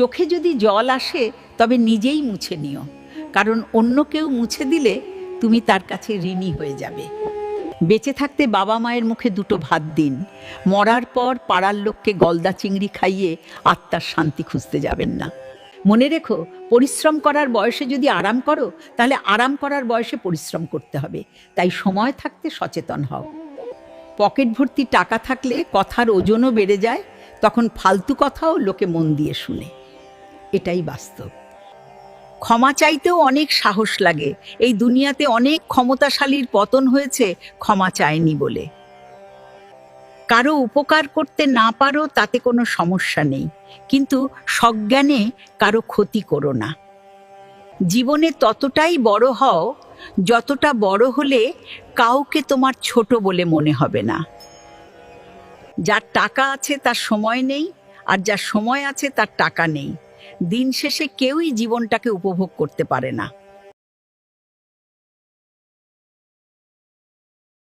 চোখে যদি জল আসে তবে নিজেই মুছে নিও, কারণ অন্য কেউ মুছে দিলে তুমি তার কাছে ঋণী হয়ে যাবে। বেঁচে থাকতে বাবা মায়ের মুখে দুটো ভাত দিন, মরার পর পাড়ার লোককে গলদা চিংড়ি খাইয়ে আত্মার শান্তি খুঁজতে যাবেন না। মনে রেখো, পরিশ্রম করার বয়সে যদি আরাম করো, তাহলে আরাম করার বয়সে পরিশ্রম করতে হবে। তাই সময় থাকতে সচেতন হও। পকেট ভর্তি টাকা থাকলে কথার ওজনও বেড়ে যায়, তখন ফালতু কথাও লোকে মন দিয়ে শুনে। এটাই বাস্তব। ক্ষমা চাইতেও অনেক সাহস লাগে। এই দুনিয়াতে অনেক ক্ষমতাশালীর পতন হয়েছে ক্ষমা চায়নি বলে। কারো উপকার করতে না পারো তাতে কোনো সমস্যা নেই, কিন্তু সজ্ঞানে কারো ক্ষতি করো না। জীবনে ততটাই বড় হও যতটা বড় হলে কাউকে তোমার ছোট বলে মনে হবে না। যার টাকা আছে তার সময় নেই, আর যার সময় আছে তার টাকা নেই। দিন শেষে কেউই জীবনটাকে উপভোগ করতে পারে না।